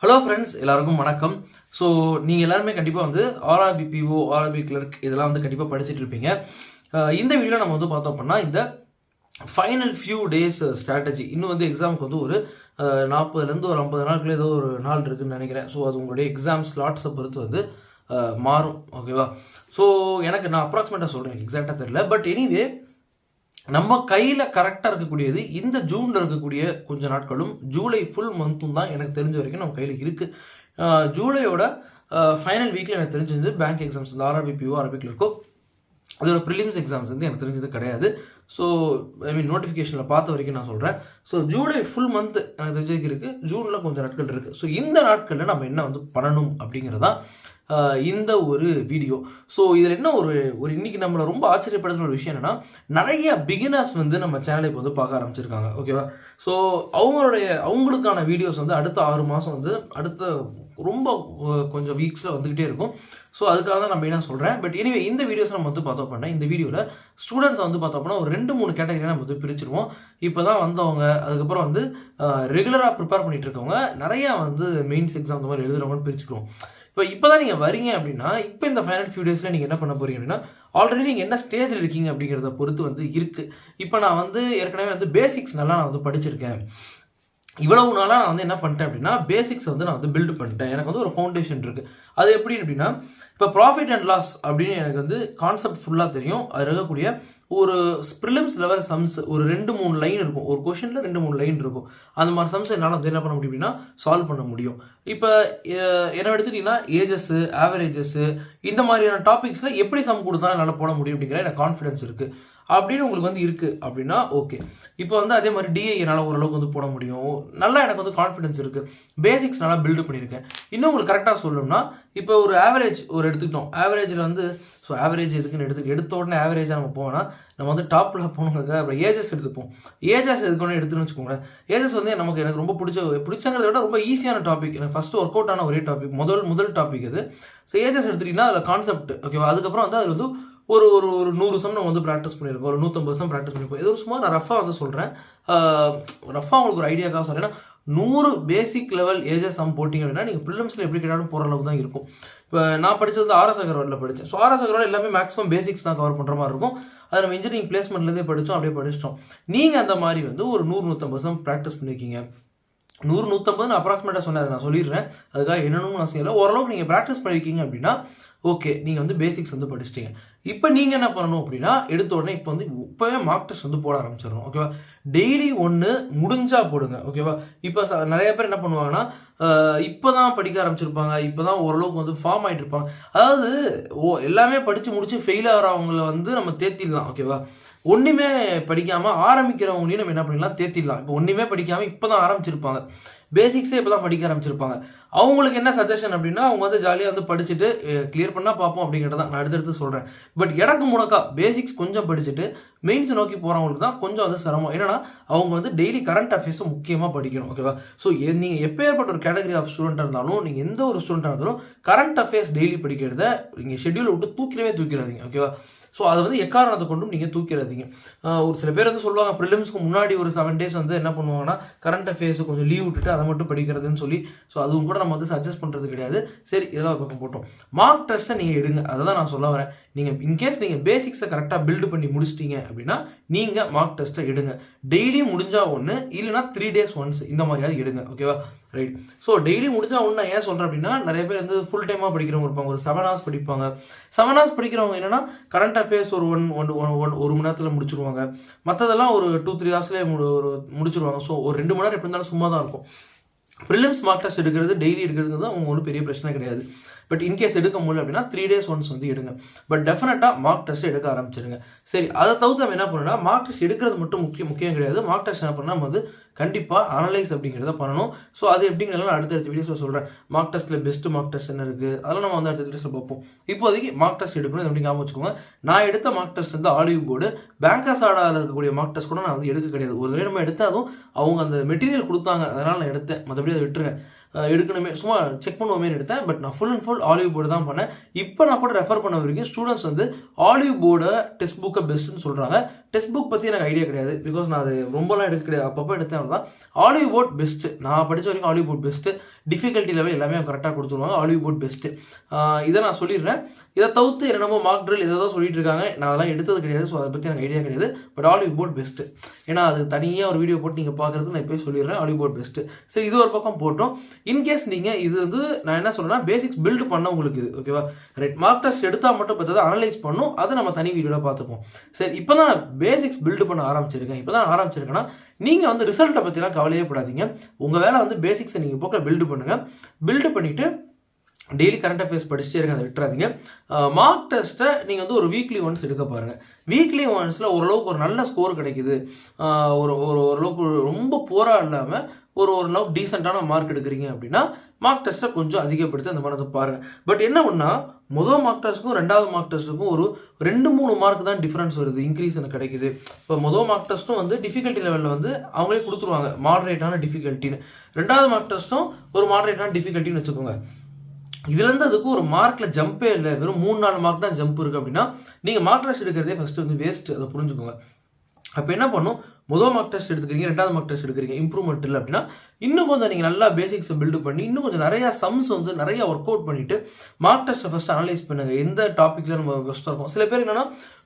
Hello friends, எல்லாருக்கும் வணக்கம். So நீங்கள் எல்லாருமே கண்டிப்பாக வந்து ஆர்ஆர்பி பிஓ, ஆர்ஆர்பி கிளர்க் இதெல்லாம் வந்து கண்டிப்பாக படிச்சுட்டு இருப்பீங்க. இந்த வீடியோவில் நம்ம வந்து பார்த்தோம் அப்படின்னா இந்த ஃபைனல் ஃபியூ டேஸ் ஸ்ட்ராட்டஜி. இன்னும் வந்து எக்ஸாமுக்கு வந்து ஒரு 40லேருந்து ஒரு 50 நாளுக்குள்ள ஏதோ ஒரு நாள் இருக்குன்னு நினைக்கிறேன். ஸோ அது உங்களுடைய எக்ஸாம் ஸ்லாட்ஸை பொறுத்து வந்து மாறும். ஓகேவா? ஸோ நான் அப்ராக்சிமேட்டாக சொல்கிறேன், எக்ஸாக்டாக தெரியல. பட் எனிவே நம்ம கையில் கரெக்டாக இருக்கக்கூடியது இந்த ஜூனில் இருக்கக்கூடிய கொஞ்சம் நாட்களும் ஜூலை ஃபுல் மந்த்தும் தான் எனக்கு தெரிஞ்ச வரைக்கும் நம்ம கையில் இருக்குது. ஜூலையோட ஃபைனல் வீக்கில் எனக்கு தெரிஞ்சது பேங்க் எக்ஸாம்ஸ், இந்த ஆர்ஆர்பி பிஓ, ஆர்ஆர்பி கிளர்க்கோ அதோட ப்ரிலிம்ஸ் எக்ஸாம்ஸ் வந்து எனக்கு தெரிஞ்சது கிடையாது. ஸோ நோட்டிஃபிகேஷனில் பார்த்த வரைக்கும் நான் சொல்கிறேன். ஸோ ஜூலை ஃபுல் மந்த் எனக்கு தெரிஞ்சதுக்கு இருக்குது, ஜூனில் கொஞ்சம் நாட்கள் இருக்குது. ஸோ இந்த நாட்களில் நம்ம என்ன வந்து பண்ணணும் அப்படிங்கிறதான் இந்த ஒரு வீடியோ. ஸோ இதில் என்ன ஒரு இன்னைக்கு நம்மளை ரொம்ப ஆச்சரியப்படுத்துகிற ஒரு விஷயம் என்னன்னா, நிறைய பிகினர்ஸ் வந்து நம்ம சேனலை இப்போ வந்து பார்க்க ஆரம்பிச்சிருக்காங்க. ஓகேவா? ஸோ அவங்களுக்கான வீடியோஸ் வந்து அடுத்த 6 மாதம் வந்து அடுத்த ரொம்ப கொஞ்சம் வீக்ஸில் வந்துக்கிட்டே இருக்கும். ஸோ அதுக்காக தான் நான் மெயினாக சொல்கிறேன். பட் எனிவே இந்த வீடியோஸ் நம்ம வந்து பார்த்தோம் அப்படின்னா, இந்த வீடியோவில் ஸ்டூடெண்ட்ஸ் வந்து பார்த்தோம் அப்படின்னா ஒரு 2-3 கேட்டகரியாக நம்ம வந்து பிரிச்சிருவோம். இப்போ தான் வந்தவங்க, அதுக்கப்புறம் வந்து ரெகுலராக ப்ரிப்பேர் பண்ணிட்டு இருக்கவங்க, நிறையா வந்து மெயின்ஸ் எக்ஸாம் அந்த மாதிரி எழுதுறவங்கன்னு பிரிச்சுக்குவோம். இப்போ தான் நீங்கள் வரீங்க அப்படின்னா, இப்போ இந்த ஃபைனல் ஃபியூ டேஸில் நீங்கள் என்ன பண்ண போறீங்க அப்படின்னா, ஆல்ரெடி நீங்கள் என்ன ஸ்டேஜில் இருக்கீங்க அப்படிங்கிறத பொறுத்து வந்து இருக்குது. இப்போ நான் வந்து ஏற்கனவே வந்து பேசிக்ஸ் நல்லா நான் வந்து படிச்சிருக்கேன். இவ்வளவு நாளாக நான் வந்து என்ன பண்ணிட்டேன் அப்படின்னா, பேசிக்ஸ் வந்து நான் வந்து பில்டு பண்ணிட்டேன். எனக்கு வந்து ஒரு ஃபவுண்டேஷன் இருக்குது. அது எப்படி அப்படின்னா, இப்போ ப்ராஃபிட் அண்ட் லாஸ் அப்படின்னு எனக்கு வந்து கான்செப்ட் ஃபுல்லாக தெரியும். அது இருக்கக்கூடிய ஒரு ப்ரிலிம்ஸ் லெவல் சம்ஸ் ஒரு 2-3 லைன் இருக்கும். ஒரு கொஷனில் 2-3 லைன் இருக்கும். அந்த மாதிரி சம்ஸ் என்னால் வந்து என்ன பண்ண முடியும் அப்படின்னா சால்வ் பண்ண முடியும். இப்போ என்ன எடுத்துக்கிட்டிங்கன்னா, ஏஜஸ்ஸு, ஆவரேஜஸ்ஸு இந்த மாதிரியான டாபிக்ஸில் எப்படி சம் கொடுத்தாலும் என்னால் போட முடியும் அப்படிங்கிற எனக்கு கான்ஃபிடன்ஸ் இருக்குது. அப்படின்னு உங்களுக்கு வந்து இருக்குது அப்படின்னா ஓகே. இப்போ வந்து அதே மாதிரி டிஐ என்னால் ஓரளவுக்கு வந்து போட முடியும். நல்லா எனக்கு வந்து கான்ஃபிடன்ஸ் இருக்குது. பேசிக்ஸ் நல்லா பில்டு பண்ணியிருக்கேன். இன்னும் உங்களுக்கு கரெக்டாக சொல்லணும்னா, இப்போ ஒரு ஆவரேஜ் எடுத்துக்கிட்டோம். ஆவரேஜில் வந்து ஸோ ஆவரேஜ் எதுக்குன்னு எடுத்த உடனே ஆவரேஜாக நம்ம போனால் நம்ம வந்து டாப்பில் போகணுங்க. அப்புறம் ஏஜஸ் எடுத்துப்போம். ஏஜஸ் எதுக்குன்னு எடுத்துன்னு வச்சுக்கோங்களேன். ஏஜஸ் வந்து எனக்கு ரொம்ப பிடிச்சங்கிறத விட ரொம்ப ஈஸியான டாபிக். எனக்கு ஃபஸ்ட்டு ஒர்க் அவுட் ஆன ஒரே டாபிக், முதல் டாபிக் அது. ஸோ ஏஜஸ் எடுத்துக்கிட்டிங்கன்னா அதில் கான்செப்ட் ஓகேவா. அதுக்கப்புறம் வந்து அதில் வந்து ஒரு 100 சம் நம்ம வந்து ப்ராக்டிஸ் பண்ணியிருக்கோம், ஒரு 150 சம் ப்ராக்டிஸ் பண்ணியிருக்கோம். இது சும்மா நான் ரஃபாக வந்து சொல்கிறேன். ரஃபாக உங்களுக்கு ஒரு ஐடியாக்காக சொல்கிறேன். 100 பேசிக் லெவல் ஏஜஸ் சம் போட்டிங்க அப்படின்னா நீங்கள் ப்ரிலிம்ஸில் எப்படி கேட்டாலும் போகிற அளவுக்கு தான் இருக்கும். இப்போ நான் படித்தது வந்து ஆர்எஸ் அகர்வாலில் படித்தேன். ஸோ ஆர்எஸ் அகர்வால் எல்லாமே மேக்ஸிமம் பேசிக்ஸ் தான் கவர் பண்ணுற மாதிரி இருக்கும். அதை நம்ம இன்ஜினியரிங் பிளேஸ்மெண்ட்லேருந்தே படித்தோம், அப்படியே படிச்சிட்டோம். நீங்கள் அந்த மாதிரி வந்து ஒரு 100-150 சம் ப்ராக்டிஸ் பண்ணியிருக்கீங்க. 100-150 நான் அப்ராக்சிமேட்டாக சொன்னேன், அதை நான் சொல்லிடுறேன். அதுக்காக என்னென்னு நான் செய்யலை. ஓரளவுக்கு நீங்கள் ப்ராக்டிஸ் பண்ணியிருக்கீங்க அப்படின்னா ஓகே, நீங்கள் வந்து பேசிக்ஸ் வந்து படிச்சிட்டீங்க. இப்போ நீங்கள் என்ன பண்ணணும் அப்படின்னா, எடுத்த உடனே இப்போவே மார்க் டெஸ்ட் வந்து போட ஆரம்பிச்சிடணும். ஓகேவா? டெய்லி 1 முடிஞ்சா போடுங்க. ஓகேவா? இப்போ நிறைய பேர் என்ன பண்ணுவாங்கன்னா, இப்போ தான் படிக்க ஆரம்பிச்சிருப்பாங்க, இப்போ தான் ஓரளவுக்கு வந்து ஃபார்ம் ஆகிட்டு இருப்பாங்க. அதாவது எல்லாமே படித்து முடிச்சு ஃபெயில் ஆகிறவங்கள வந்து நம்ம தேத்திடலாம். ஓகேவா? ஒன்றுமே படிக்காமல் ஆரம்பிக்கிறவங்களையும் நம்ம என்ன பண்ணிடலாம், தேத்திடலாம். இப்போ ஒன்றுமே படிக்காமல் இப்போ தான் ஆரம்பிச்சிருப்பாங்க, பேசிக்ஸே இப்போ தான் படிக்க ஆரம்பிச்சிருப்பாங்க. அவங்களுக்கு என்ன சஜஷன் அப்படின்னா, அவங்க வந்து ஜாலியாக வந்து படிச்சுட்டு கிளியர் பண்ணால் பார்ப்போம் அப்படிங்கிறத நான் அடுத்தடுத்து சொல்கிறேன். பட் எனக்கு முடக்கா பேசிக்ஸ் கொஞ்சம் படிச்சுட்டு மெயின்ஸ் நோக்கி போகிறவங்களுக்கு தான் கொஞ்சம் வந்து சிரமம். என்னன்னா, அவங்க வந்து டெய்லி கரண்ட் அஃபேர்ஸை முக்கியமாக படிக்கணும். ஓகேவா? ஸோ நீங்கள் எப்பேற்பட்ட ஒரு கேட்டகரி ஆஃப் ஸ்டூடெண்ட்டாக இருந்தாலும், நீங்கள் எந்த ஒரு ஸ்டூடெண்ட்டாக இருந்தாலும் கரண்ட் அஃபேர்ஸ் டெய்லி படிக்கிறத நீங்கள் ஷெட்யூலை விட்டு தூக்கிடாதீங்க. ஓகேவா? ஸோ அதை வந்து எக்காரணத்தை கொண்டும் நீங்கள் தூக்கிடாதீங்க. ஒரு சில பேர் வந்து சொல்லுவாங்க, ப்ரிலிம்ஸ்க்கு முன்னாடி ஒரு 7 days வந்து என்ன பண்ணுவாங்கன்னா, கரண்ட் அஃபேர்ஸ் கொஞ்சம் லீவ் விட்டுட்டு அதை மட்டும் படிக்கிறதுன்னு சொல்லி. ஸோ அதுவும் கூட நம்ம வந்து சஜஸ்ட் பண்ணுறது கிடையாது. சரி, இதெல்லாம் பக்கம் போட்டோம். மார்க் டெஸ்ட்டை நீங்கள் எடுங்க, அதை தான் நான் சொல்ல வரேன். நீங்கள் இன்கேஸ் நீங்கள் பேசிக்ஸை கரெக்டாக பில்டு பண்ணி முடிச்சிட்டீங்க அப்படின்னா நீங்கள் மார்க் டெஸ்ட்டை எடுங்க. டெய்லியும் முடிஞ்சால் 1, இல்லைனா 3 days once இந்த மாதிரியாவது எடுங்க. ஓகேவா? ரைட். ஸோ டெய்லி முடிஞ்சா ஒன்று நான் ஏன் சொல்கிறேன் அப்படின்னா, நிறைய பேர் வந்து ஃபுல் டைமாக படிக்கிறவங்க இருப்பாங்க, ஒரு 7 hours படிப்பாங்க. 7 hours படிக்கிறவங்க என்னன்னா, கரண்ட் அஃபேர்ஸ் ஒரு 1 மணி நேரத்தில் முடிச்சிருவாங்க. மற்றதெல்லாம் ஒரு 2-3 hours முடிச்சிருவாங்க. ஸோ ஒரு 2 மணி நேரம் எப்படி இருந்தாலும் சும்மா தான் இருக்கும். ப்ரிலிம்ஸ் மார்க் டெஸ்ட் எடுக்கிறது, டெய்லி எடுக்கிறது அவங்க ஒன்றும் பெரிய பிரச்சனை கிடையாது. பட் இன்கேஸ் எடுக்க முடியல அப்படின்னா 3 days once வந்து எடுங்க. பட் டெஃபினட்டாக மார்க் டெஸ்ட் எடுக்க ஆரம்பிச்சிருங்க. சரி, அதை தவிர்த்து நம்ம என்ன பண்ணணும்னா, மார்க் டெஸ்ட் எடுக்கிறது மட்டும் முக்கியம் கிடையாது. மார்க் டெஸ்ட் என்ன பண்ணால் நம்ம வந்து கண்டிப்பாக அனலைஸ் அப்படிங்கிறத பண்ணணும். ஸோ அது எப்படிங்கிறத நான் அடுத்தடுத்த வீடியோஸில் சொல்கிறேன். மார்க் டெஸ்ட்டில் பெஸ்ட்டு மார்க் டெஸ்ட் என்ன இருக்குது, அதெல்லாம் நம்ம வந்து அடுத்த வீடியோஸில் பார்ப்போம். இப்போதைக்கு மார்க் டெஸ்ட் எடுக்கணும் எப்படி ஞாபகம் வச்சுக்கோங்க. நான் எடுத்த மார்க் டெஸ்ட் வந்து ஆலிவ் போர்டு, பேங்கர்ஸ் ஆடாவில் இருக்கக்கூடிய மார்க் டெஸ்ட் கூட நான் வந்து எடுக்க கிடையாது. ஒரு தடவை நம்ம எடுத்தாலும் அவங்க அந்த மெட்டீரியல் கொடுத்தாங்க, அதனால் நான் எடுத்தேன். மற்றபடி அதை விட்டுருங்க. எடுக்கணுமே சும்மா செக் பண்ணுவோமே எடுத்தேன். பட் நான் full and full olive board தான் பண்ணேன். இப்போ நான் கூட ரெஃபர் பண்ண வரைக்கும் ஸ்டூடெண்ட்ஸ் வந்து ஆலிவ் போர்டை டெக்ஸ்ட் புக்கை பெஸ்ட்டுன்னு சொல்கிறாங்க. டெக்ஸ்ட் புக் பற்றி எனக்கு ஐடியா கிடையாது, பிகாஸ் நான் அது ரொம்பலாம் எடுக்க கிடையாது, அப்பப்போ எடுத்தேன். தான் ஆலிவ் போர்ட் பெஸ்ட்டு, நான் படித்த வரைக்கும் Olive Board best. Difficulty level எல்லாமே கரெக்டாக கொடுத்துருவாங்க. Olive Board best. இதை நான் சொல்லிடுறேன். இதை தவிர்த்து என்னமோ மார்க் ட்ரில் ஏதோ சொல்லிட்டு இருக்காங்க. நான் அதெல்லாம் எடுத்தது கிடையாது. ஸோ அதை பற்றி எனக்கு ஐடியா கிடையாது. But Olive Board best. ஏன்னா அது தனியாக ஒரு வீடியோ போட்டு நீங்கள் பார்க்குறது நான் இப்போ சொல்லிடுறேன். Olive Board best. சரி, இது ஒரு பக்கம் போட்டோம். இன்கேஸ் நீங்கள் இது வந்து நான் என்ன சொல்கிறேன்னா பேசிக்ஸ் பில்டு பண்ண உங்களுக்கு இது ஓகேவா. ரைட், மார்க் டெஸ்ட் எடுத்தால் மட்டும் பார்த்தா அனலைஸ் பண்ணும். அதை நம்ம தனி வீடியோவில் பார்த்துப்போம். சரி, இப்போ தான் நான் பேசிக்ஸ் பில்டு பண்ண ஆரம்பிச்சிருக்கேன். இப்போ தான் ஆரம்பிச்சிருக்கேன்னா நீங்கள் வந்து ரிசல்ட்டை பற்றிலாம் கவலையே படாதீங்க. உங்கள் வேலை வந்து பேசிக்ஸை நீங்கள் போக்கில் பில்டு பண்ணுங்கள். பில்டு பண்ணிவிட்டு டெய்லி கரண்ட் அஃபேர்ஸ் படிச்சுட்டே இருங்க, அதை விட்டுறாதீங்க. மார்க் டெஸ்ட்டை நீங்கள் வந்து ஒரு வீக்லி ஒன்ஸ் எடுக்க பாருங்கள். வீக்லி ஒன்ஸில் ஓரளவுக்கு ஒரு நல்ல ஸ்கோர் கிடைக்குது, ஓரளவுக்கு ரொம்ப போராக இல்லாமல் ஓரளவுக்கு டீசெண்டான மார்க் எடுக்கிறீங்க அப்படின்னா மார்க் டெஸ்ட்டை கொஞ்சம் அதிகப்படுத்தி அந்த மாதிரி பாருங்கள். பட் என்ன ஒன்றா, முதல் மார்க் டெஸ்ட்டுக்கும் ரெண்டாவது மார்க் டெஸ்ட்டுக்கும் ஒரு 2-3 மார்க் தான் டிஃப்ரென்ஸ் வருது, இன்க்ரீஸ் எனக்கு கிடைக்குது. இப்போ முதல் மார்க் டெஸ்ட்டும் வந்து டிஃபிகல்ட்டி லெவலில் வந்து அவங்களே கொடுத்துருவாங்க மாடரேட்டான டிஃபிகல்ட்டின்னு. ரெண்டாவது மார்க் டெஸ்ட்டும் ஒரு மாடரேட்டான டிஃபிகல்ட்டின்னு வச்சுக்கோங்க. இதுலேருந்து அதுக்கு ஒரு மார்க்கில் ஜம்பே இல்லை, வெறும் 3-4 மார்க் தான் ஜம்ப் இருக்குது அப்படின்னா நீங்கள் மார்க் டெஸ்ட் எடுக்கிறதே ஃபஸ்ட்டு வந்து வேஸ்ட், அதை புரிஞ்சுக்கோங்க. அப்போ என்ன பண்ணும், முதல் மார்க் டெஸ்ட் எடுத்துக்கிறீங்க, ரெண்டாவது மார்க் டெஸ்ட் எடுக்கிறீங்க, இம்ப்ரூவ்மெண்ட் இல்லை அப்படின்னா இன்னும் கொஞ்சம் நீங்கள் நல்லா பேசிக்ஸை பில்டு பண்ணி இன்னும் கொஞ்சம் நிறையா சம்ஸ் வந்து நிறையா ஒர்க் அவுட் பண்ணிவிட்டு மார்க் டெஸ்ட்டை ஃபஸ்ட்டு அனலைஸ் பண்ணுங்கள். எந்த டாப்பிக்கில் நம்ம பெஸ்ட்டாக இருக்கும். சில பேர் என்னென்னா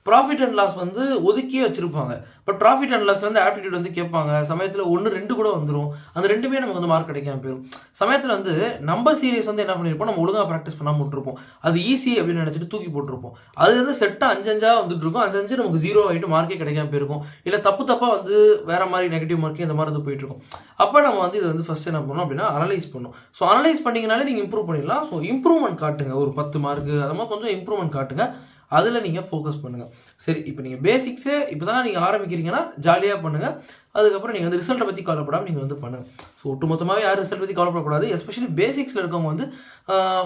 ப்ராஃபிட் அண்ட் லாஸ் வந்து ஒதுக்கியே வச்சிருப்பாங்க. பட் ப்ராஃபிட் அண்ட் லாஸ்ல வந்து ஆப்டிடியூட் வந்து கேட்பாங்க. சமயத்தில் 1-2 கூட வந்துடும். அந்த ரெண்டுமே நமக்கு வந்து மார்க் கிடைக்காம போயிடும். சமயத்தில் வந்து நம்பர் சீரியஸ் வந்து என்ன பண்ணியிருப்போம், நம்ம ஒழுங்காக ப்ராக்டிஸ் பண்ணாமல் விட்டுருப்போம். அது ஈஸி அப்படின்னு நினச்சிட்டு தூக்கி போட்டிருப்போம். அது வந்து செட்டாக 5-5 வந்துட்டு இருக்கும். 5-5 நமக்கு 0 ஆகிட்டு மார்க்கே கிடைக்காம போயிருக்கும். இல்லை தப்பாக வந்து வேற மாதிரி நெகட்டிவ் மார்க்கே இந்த மாதிரி வந்து போயிட்டு இருக்கும். அப்போ நம்ம வந்து இதை வந்து ஃபர்ஸ்ட் என்ன பண்ணணும் அப்படின்னா அனலைஸ் பண்ணணும். ஸோ அனலைஸ் பண்ணிங்கனாலே நீங்கள் இம்ப்ரூவ் பண்ணிடலாம். ஸோ இம்ப்ரூவ்மெண்ட் காட்டுங்க, ஒரு 10 மார்க்கு அது மாதிரி கொஞ்சம் இம்ப்ரூவ்மெண்ட் காட்டுங்க. அதில் நீங்கள் ஃபோக்கஸ் பண்ணுங்கள். சரி, இப்போ நீங்கள் பேசிக்ஸே இப்போ தான் நீங்கள் ஆரம்பிக்கிறீங்கன்னா ஜாலியாக பண்ணுங்கள். அதுக்கப்புறம் நீங்கள் வந்து ரிசல்ட்டை பற்றி கவலைப்படாமல் நீங்கள் வந்து பண்ணுங்கள். ஸோ ஒட்டுமொத்தமாகவே யாரும் ரிசல்ட் பற்றி கவலைப்படக்கூடாது. எஸ்பெஷலி பேசிக்ஸில் இருக்கவங்க வந்து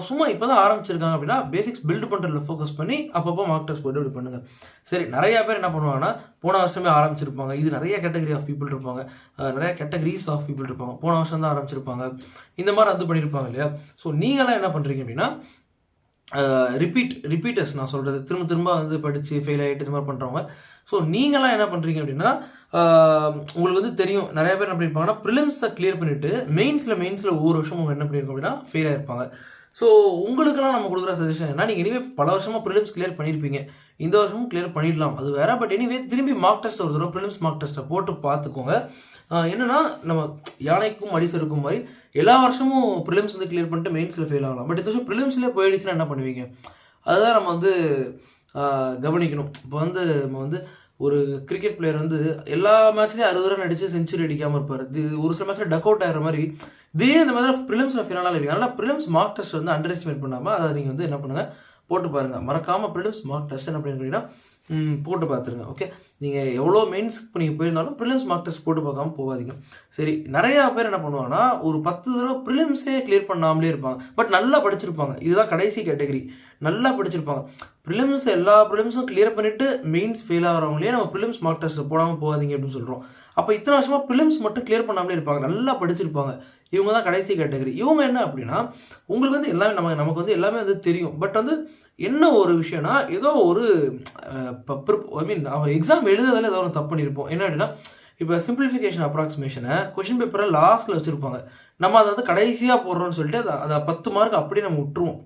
சும்மா இப்போ தான் ஆரம்பிச்சிருக்காங்க அப்படின்னா பேசிக்ஸ் பில்டு பண்ணுறதுல ஃபோக்கஸ் பண்ணி அப்பப்போ மார்க் டெஸ்ட் போய்ட்டு இப்படி பண்ணுங்கள். சரி, நிறையா பேர் என்ன பண்ணுவாங்கன்னா போன வருஷமே ஆரம்பிச்சிருப்பாங்க. இது நிறைய கேட்டகரி ஆஃப் பீப்புள் இருப்பாங்க, நிறைய கேட்டகரிஸ் ஆஃப் பீப்புள் இருப்பாங்க. போன வருஷம் தான் ஆரம்பிச்சிருப்பாங்க, இந்த மாதிரி வந்து பண்ணியிருப்பாங்க இல்லையா. ஸோ நீங்களாம் என்ன பண்ணுறீங்க அப்படின்னா ரிப்பீட்டர்ஸ் நான் சொல்கிறது திரும்ப வந்து படித்து ஃபெயில் ஆகிட்டு இந்த மாதிரி பண்ணுறவங்க. ஸோ நீங்களாம் என்ன பண்ணுறீங்க அப்படின்னா உங்களுக்கு வந்து தெரியும் நிறைய பேர் என்ன பண்ணியிருப்பாங்கன்னா ப்ரிலிம்ஸை கிளியர் பண்ணிவிட்டு மெயின்ஸில் ஒவ்வொரு வருஷமும் அவங்க என்ன பண்ணியிருக்கோம் அப்படின்னா ஃபெயில் ஆகிருப்பாங்க. ஸோ உங்களுக்கெல்லாம் நம்ம கொடுக்குற சஜஷன் என்ன, நீங்கள் எனிவே பல வருஷமாக ப்ரிலிம்ஸ் கிளியர் பண்ணியிருப்பீங்க, இந்த வருஷமும் கிளியர் பண்ணிடலாம், அது வேற. பட் எனிவே திரும்பி மார்க் டெஸ்ட் ஒரு தடவை ப்ரிலிம்ஸ் மார்க் டெஸ்ட்டை போட்டு பார்த்துக்கோங்க. என்னன்னா நம்ம யானைக்கும் அடிசருக்கும் மாதிரி எல்லா வருஷமும் ப்ரிலிம்ஸ் வந்து கிளியர் பண்ணிட்டு மெயின்ஸில் ஃபெயில் ஆகலாம். பட் இந்த வருஷம் ப்ரிலிம்ஸ்லேயே போயிடுச்சுன்னா என்ன பண்ணுவீங்க, அதுதான் நம்ம வந்து கவனிக்கணும். இப்போ வந்து நம்ம வந்து ஒரு கிரிக்கெட் பிளேயர் வந்து எல்லா மேட்ச்லேயும் 60 ரன் அடித்து செஞ்சுரி அடிக்காமல் இருப்பார். இது ஒரு சில மேட்ச்சில் டக் அவுட் ஆகிற மாதிரி திடீர்னு இந்த மாதிரி ப்ரிலிம்ஸில் ஃபினாலாக இருக்கு. அதனால் ப்ரிலிம்ஸ் மார்க் டெஸ்ட் வந்து அண்டர் எஸ்டிமேட் பண்ணாமல் அதை நீங்கள் வந்து என்ன பண்ணுங்கள் போட்டு பாருங்கள். மறக்காமல் ப்ரிலிம்ஸ் மார்க் டெஸ்ட் என்ன பண்ணிங்கன்னா போட்டு பார்த்துருங்க. ஓகே, நீங்கள் எவ்வளோ மெயின்ஸ் இப்போ நீங்கள் போயிருந்தாலும் ப்ரிலிம்ஸ் மார்க் டெஸ்ட் போட்டு பார்க்காம போகாதீங்க. சரி, நிறையா பேர் என்ன பண்ணுவாங்கன்னா ஒரு 10 தடவை ப்ரிலிம்ஸே கிளியர் பண்ணாமலே இருப்பாங்க. பட் நல்லா படிச்சிருப்பாங்க. இதுதான் கடைசி கேட்டகரி, நல்லா படிச்சிருப்பாங்க. ப்ரிலிம்ஸ் எல்லா ப்ரிலிம்ஸும் கிளியர் பண்ணிவிட்டு மெயின்ஸ் ஃபெயில் ஆகிறவங்களே நம்ம ப்ரிலிம்ஸ் மார்க் டெஸ்ட் போடாமல் போகாதீங்க அப்படின்னு சொல்கிறோம். அப்போ இத்தனை வருஷமாக ப்ரிலிம்ஸ் மட்டும் கிளியர் பண்ணாமலே இருப்பாங்க, நல்லா படிச்சிருப்பாங்க. இவங்க தான் கடைசி கேட்டகரி. இவங்க என்ன அப்படின்னா உங்களுக்கு வந்து எல்லாமே நமக்கு வந்து எல்லாமே வந்து தெரியும். பட் வந்து என்ன ஒரு விஷயம்னா ஏதோ ஒரு எக்ஸாம் எழுதுறதுல ஏதோ ஒன்று தப்பு பண்ணியிருப்போம். என்ன அப்படின்னா இப்போ சிம்பிளிஃபிகேஷன் அப்ராக்சிமேஷனை கொஷின் பேப்பரை லாஸ்ட்டில் வச்சுருப்பாங்க. நம்ம அதை வந்து கடைசியாக போடுறோம்னு சொல்லிட்டு அதை 10 மார்க் அப்படியே நம்ம விட்டுருவோம்,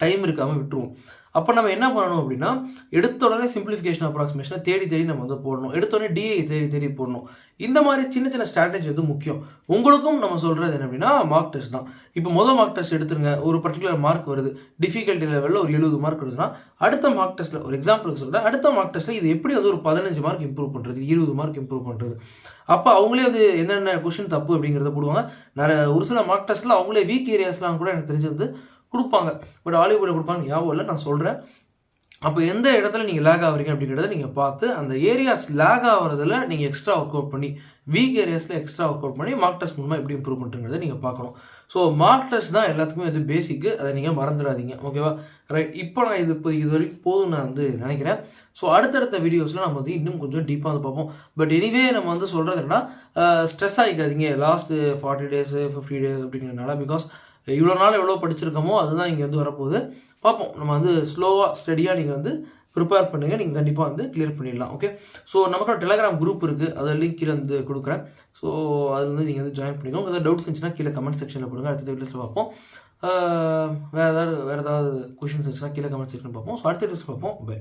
டைம் இருக்காமல் விட்டுருவோம். அப்போ நம்ம என்ன பண்ணணும் அப்படின்னா எடுத்த உடனே சிம்பிளிஃபிகேஷன் அப்ராக்சிமேஷனை தேடி நம்ம வந்து போடணும். எடுத்தோடனே டிஐ தேடி போடணும். இந்த மாதிரி சின்ன ஸ்ட்ராட்டஜி வந்து முக்கியம். உங்களுக்கும் நம்ம சொல்கிறது என்ன அப்படின்னா மார்க் டெஸ்ட் தான். இப்போ முதல் மார்க் டெஸ்ட் எடுத்துருங்க, ஒரு பர்டிகுலர் மார்க் வருது, டிஃபிகல்ட்டி லெவலில் ஒரு 70 மார்க் வருதுன்னா அடுத்த மார்க் டெஸ்ட்டில் ஒரு எக்ஸாம்பிளுக்கு சொல்கிறேன், அடுத்த மார்க் டெஸ்ட்டில் இது எப்படி வந்து ஒரு 15 மார்க் இம்ப்ரூவ் பண்ணுறது, 20 மார்க் இம்ப்ரூவ் பண்ணுறது. அப்போ அவங்களே அது என்னென்ன கொஷின் தப்பு அப்படிங்கிறத போடுவாங்க. ஒரு சில மார்க் டெஸ்ட்டில் அவங்களே வீக் ஏரியாஸ்லாம் கூட எனக்கு தெரிஞ்சு வந்து கொடுப்பாங்க. பட் ஹாலிவுட்டில் கொடுப்பாங்க ஞாபகம் இல்லை, நான் சொல்கிறேன். அப்போ எந்த இடத்துல நீங்கள் லேக் ஆகிறீங்க அப்படிங்கிறத நீங்கள் பார்த்து அந்த ஏரியாஸ் லேக் ஆகிறதுல நீங்கள் எக்ஸ்ட்ரா ஒர்க் அவுட் பண்ணி வீக் ஏரியாஸில் எக்ஸ்ட்ரா ஒர்க் அவுட் பண்ணி மார்க் டெஸ்ட் மூலமாக எப்படி இம்ப்ரூவ் பண்ணுறதுங்கிறத நீங்கள் பார்க்கணும். ஸோ மார்க் டெஸ்ட் தான் எல்லாத்துக்குமே இது பேசிக்கு, அதை நீங்கள் மறந்துடாதீங்க. ஓகேவா, ரைட். இப்போ நான் இது வரைக்கும் போதும் நான் வந்து நினைக்கிறேன். ஸோ அடுத்தடுத்த வீடியோஸில் நம்ம வந்து இன்னும் கொஞ்சம் டீப்பாக வந்து பார்ப்போம். பட் எனிவே நம்ம வந்து சொல்கிறது என்னன்னா ஸ்ட்ரெஸ் ஆகிக்காதீங்க லாஸ்ட் 40 days 50 days அப்படிங்கிறதுனால. பிகாஸ் இவ்வளோ நாள் எவ்வளோ படிச்சிருக்கோமோ அதுதான் இங்கே வந்து வரப்போகுது. பார்ப்போம். நம்ம வந்து ஸ்லோவாக ஸ்டடியாக நீங்கள் வந்து ப்ரிப்பேர் பண்ணுங்கள், நீங்கள் கண்டிப்பாக வந்து கிளியர் பண்ணிடலாம். ஓகே, ஸோ நமக்கு டெலிகிராம் குரூப் இருக்குது, அதை லிங்க் கீழே வந்து கொடுக்குறேன். ஸோ அதில் வந்து நீங்கள் வந்து ஜாயின் பண்ணிக்கோங்க. உங்களுக்கு டவுட்ஸ் இருந்துச்சுன்னா கீழே கமெண்ட் செக்ஷனில் கொடுங்க, அடுத்த வீடியோஸில் பார்ப்போம். வேறு ஏதாவது கொஷின்ஸ் இருந்துச்சுன்னா கீழே கமெண்ட் செக்ஷனில் பார்ப்போம். ஸோ அடுத்த வீடியோஸில் பார்ப்போம். பை.